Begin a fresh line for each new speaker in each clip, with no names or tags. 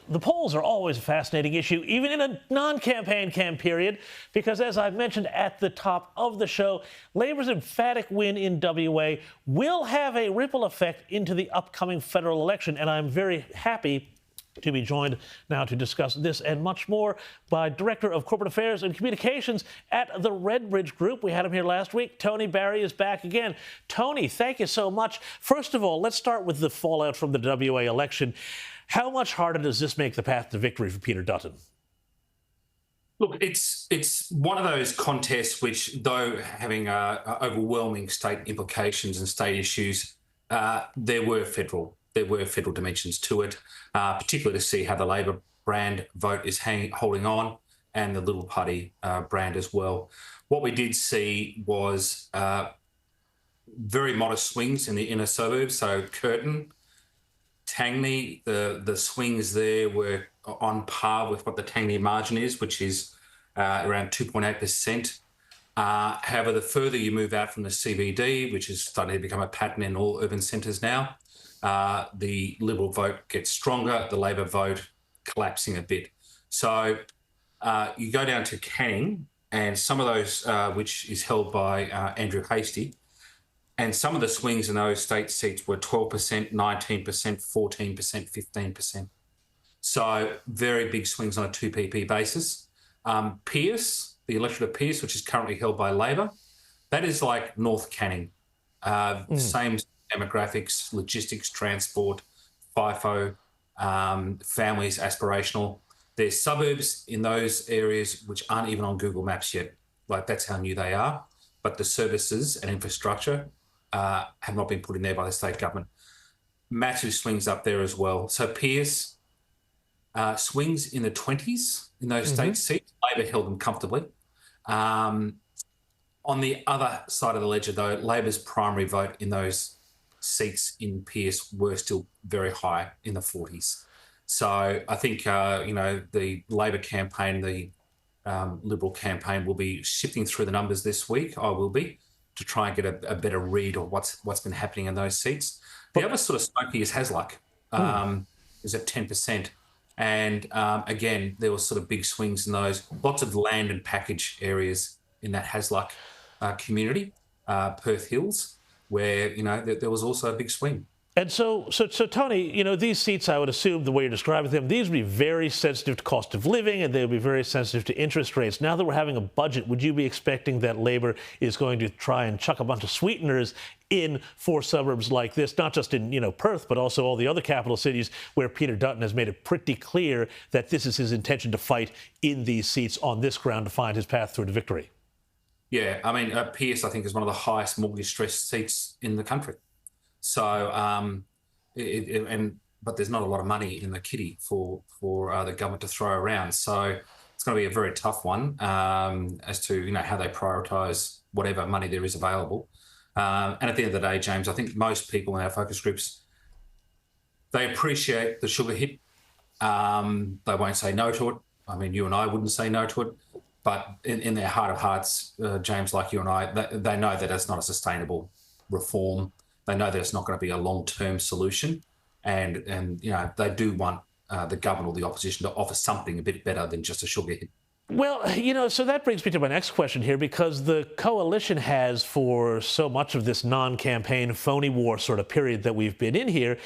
the polls are always a fascinating issue, even in a non-campaign period, because as I've mentioned at the top of the show, Labor's emphatic win in WA will have a ripple effect into the upcoming federal election, and I'm very happy to be joined now to discuss this and much more by Director of Corporate Affairs and Communications at the Redbridge Group. We had him here last week. Tony Barry is back again. Tony, thank you so much. First of all, let's start with the fallout from the WA election. How much harder does this make the path to victory for Peter Dutton?
Look, it's one of those contests which, though having overwhelming state implications and state issues, there were federal dimensions to it, particularly to see how the Labor brand vote is holding on, and the Liberal Party brand as well. What we did see was very modest swings in the inner suburbs. So Curtin, Tangney, the swings there were on par with what the Tangney margin is, which is around 2.8%. However, the further you move out from the CBD, which is starting to become a pattern in all urban centres now, the Liberal vote gets stronger, the Labor vote collapsing a bit. So you go down to Canning, and some of those, which is held by Andrew Hastie, and some of the swings in those state seats were 12%, 19%, 14%, 15%. So very big swings on a 2PP basis. Pearce, the electorate of Pearce, which is currently held by Labor, that is like North Canning. Same demographics, logistics, transport, FIFO, families, aspirational. There's suburbs in those areas which aren't even on Google Maps yet. Like, that's how new they are. But the services and infrastructure have not been put in there by the state government. Massive swings up there as well. So Pearce swings in the 20s in those state seats. Labor held them comfortably. On the other side of the ledger, though, Labor's primary vote in those seats in Pearce were still very high in the 40s. So I think, the Labor campaign, the Liberal campaign will be shifting through the numbers this week. I will be, to try and get a better read of what's been happening in those seats. The other sort of smoky is Hasluck, is at 10%. And again, there were sort of big swings in those. Lots of land and package areas in that Hasluck community, Perth Hills, where, there was also a big swing.
And so Tony, these seats, I would assume, the way you're describing them, these would be very sensitive to cost of living, and they would be very sensitive to interest rates. Now that we're having a budget, would you be expecting that Labor is going to try and chuck a bunch of sweeteners in for suburbs like this, not just in, Perth, but also all the other capital cities where Peter Dutton has made it pretty clear that this is his intention to fight in these seats on this ground to find his path through to victory?
Yeah, I mean, Pearce, I think, is one of the highest mortgage stress seats in the country. So, but there's not a lot of money in the kitty for the government to throw around. So it's going to be a very tough one as to, how they prioritise whatever money there is available. And at the end of the day, James, I think most people in our focus groups, they appreciate the sugar hit. They won't say no to it. I mean, you and I wouldn't say no to it. But in their heart of hearts, James, like you and I, they know that it's not a sustainable reform. They know that it's not going to be a long-term solution. And they do want the government or the opposition to offer something a bit better than just a sugar hit.
Well, so that brings me to my next question here, because the coalition has, for so much of this non-campaign phony war sort of period that we've been in here,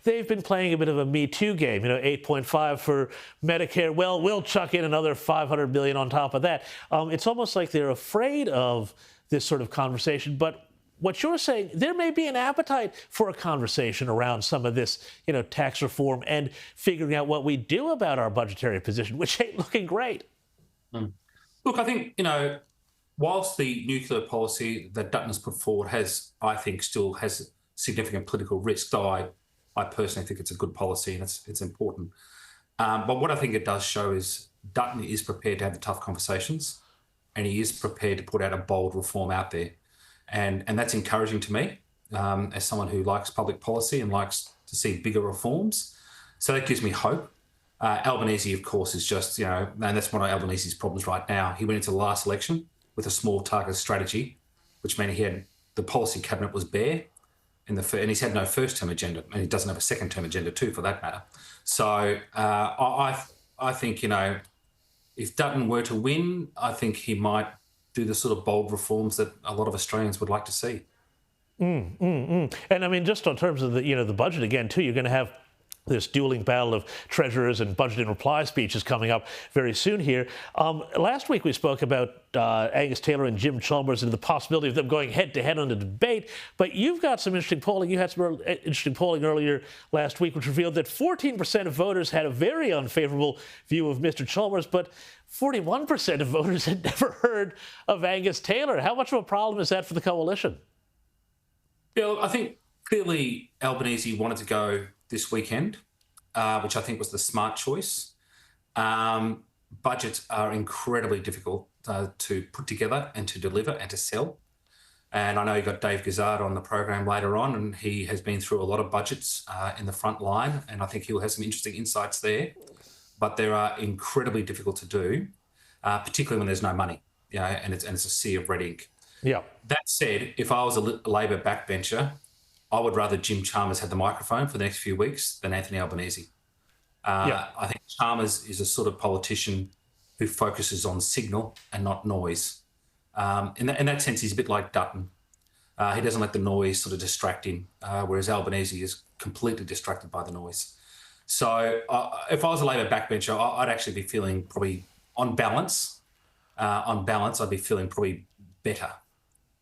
they've been playing a bit of a Me Too game, 8.5 for Medicare. Well, we'll chuck in another $500 million on top of that. It's almost like they're afraid of this sort of conversation. But what you're saying, there may be an appetite for a conversation around some of this, tax reform and figuring out what we do about our budgetary position, which ain't looking great.
Look, I think, whilst the nuclear policy that Dutton has put forward still has significant political risk, though I personally think it's a good policy and it's important. But what I think it does show is Dutton is prepared to have the tough conversations, and he is prepared to put out a bold reform out there. And that's encouraging to me as someone who likes public policy and likes to see bigger reforms. So that gives me hope. Albanese, of course, is just, and that's one of Albanese's problems right now. He went into the last election with a small target strategy, which meant the policy cabinet was bare, and he's had no first-term agenda, and he doesn't have a second-term agenda too, for that matter. So I think, if Dutton were to win, I think he might do the sort of bold reforms that a lot of Australians would like to see.
And I mean, just in terms of the budget again too, you're going to have this dueling battle of treasurers and budget and reply speeches coming up very soon here. Last week we spoke about Angus Taylor and Jim Chalmers and the possibility of them going head-to-head on the debate. But you've got some interesting polling. You had some interesting polling earlier last week, which revealed that 14% of voters had a very unfavorable view of Mr. Chalmers, but 41% of voters had never heard of Angus Taylor. How much of a problem is that for the coalition?
Bill, I think clearly Albanese wanted to go this weekend, which I think was the smart choice. Budgets are incredibly difficult to put together and to deliver and to sell. And I know you got Dave Gizzard on the program later on, and he has been through a lot of budgets in the front line, and I think he'll have some interesting insights there. But they are incredibly difficult to do, particularly when there's no money, and it's a sea of red ink.
Yeah.
That said, if I was a Labor backbencher, I would rather Jim Chalmers had the microphone for the next few weeks than Anthony Albanese. I think Chalmers is a sort of politician who focuses on signal and not noise. In that sense, he's a bit like Dutton. He doesn't let the noise sort of distract him, whereas Albanese is completely distracted by the noise. So if I was a Labor backbencher, I'd actually be feeling probably on balance, I'd be feeling probably better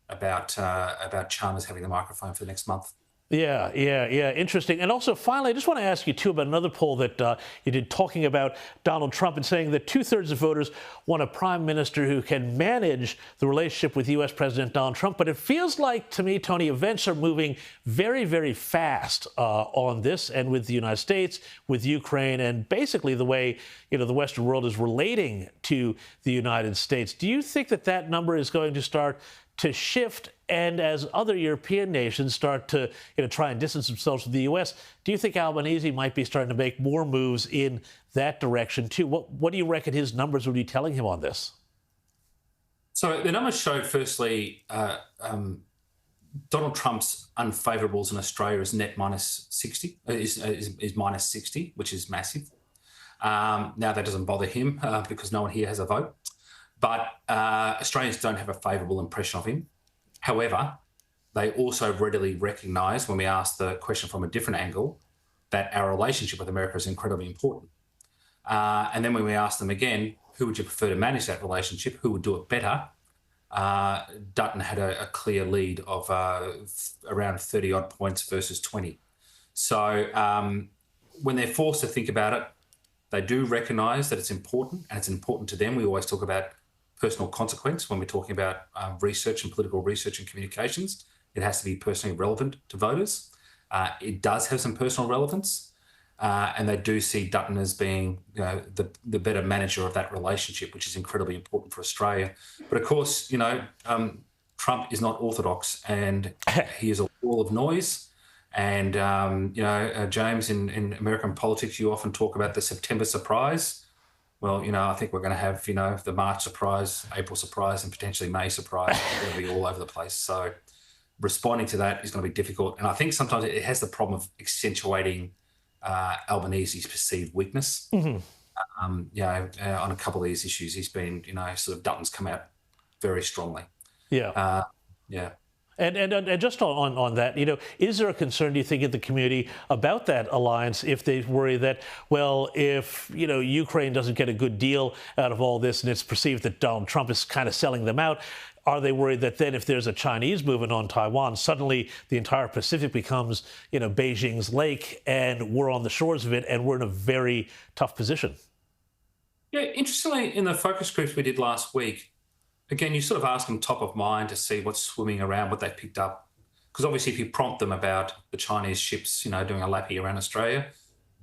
about Chalmers having the microphone for the next month.
Yeah. Interesting. And also, finally, I just want to ask you, too, about another poll that you did talking about Donald Trump and saying that 2/3 of voters want a prime minister who can manage the relationship with U.S. President Donald Trump. But it feels like, to me, Tony, events are moving very, very fast on this, and with the United States, with Ukraine, and basically the way, the Western world is relating to the United States. Do you think that number is going to start to shift, and as other European nations start to try and distance themselves from the U.S., do you think Albanese might be starting to make more moves in that direction too? What do you reckon his numbers would be telling him on this?
So the numbers showed, firstly, Donald Trump's unfavourables in Australia is net minus 60, is minus 60, which is massive. Now that doesn't bother him because no one here has a vote. But Australians don't have a favourable impression of him. However, they also readily recognise, when we ask the question from a different angle, that our relationship with America is incredibly important. And then when we ask them again, who would you prefer to manage that relationship? Who would do it better? Dutton had a clear lead of around 30-odd points versus 20. So when they're forced to think about it, they do recognise that it's important, and it's important to them. We always talk about personal consequence when we're talking about research and political research and communications. It has to be personally relevant to voters. It does have some personal relevance, and they do see Dutton as being the better manager of that relationship, which is incredibly important for Australia. But of course, Trump is not orthodox, and he is a wall of noise. And, James, in American politics, you often talk about the September surprise. Well, I think we're going to have, the March surprise, April surprise, and potentially May surprise. It's going to be all over the place. So responding to that is going to be difficult. And I think sometimes it has the problem of accentuating Albanese's perceived weakness. Mm-hmm. On a couple of these issues, he's been, sort of Dutton's come out very strongly. Yeah.
And just on that, is there a concern, do you think, in the community about that alliance if they worry that, well, if, Ukraine doesn't get a good deal out of all this and it's perceived that Donald Trump is kind of selling them out, are they worried that then if there's a Chinese movement on Taiwan, suddenly the entire Pacific becomes, Beijing's lake and we're on the shores of it and we're in a very tough position?
Yeah, interestingly, in the focus groups we did last week, again, you sort of ask them top of mind to see what's swimming around, what they've picked up. Because obviously if you prompt them about the Chinese ships, doing a lappy around Australia,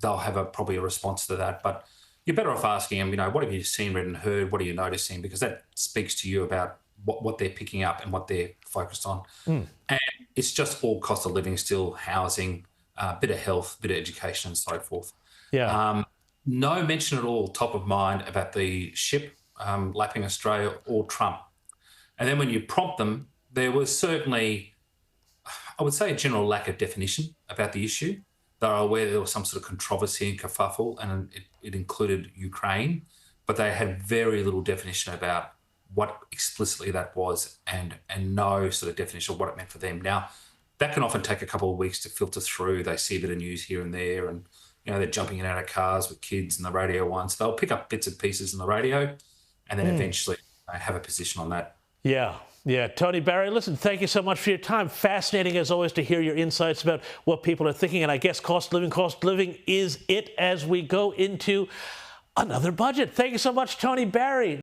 they'll have probably a response to that. But you're better off asking them, what have you seen, read and heard? What are you noticing? Because that speaks to you about what they're picking up and what they're focused on. Mm. And it's just all cost of living still, housing, a bit of health, a bit of education and so forth.
Yeah.
No mention at all top of mind about the ship lapping Australia or Trump. And then when you prompt them, there was certainly, I would say, a general lack of definition about the issue. They were aware there was some sort of controversy and kerfuffle, and it included Ukraine, but they had very little definition about what explicitly that was, and no sort of definition of what it meant for them. Now, that can often take a couple of weeks to filter through. They see a bit of news here and there, and they're jumping in and out of cars with kids and the radio once. They'll pick up bits and pieces on the radio, and then eventually have a position on that.
Yeah. Yeah, Tony Barry, listen, thank you so much for your time. Fascinating, as always, to hear your insights about what people are thinking. And I guess cost of living is it as we go into another budget. Thank you so much, Tony Barry.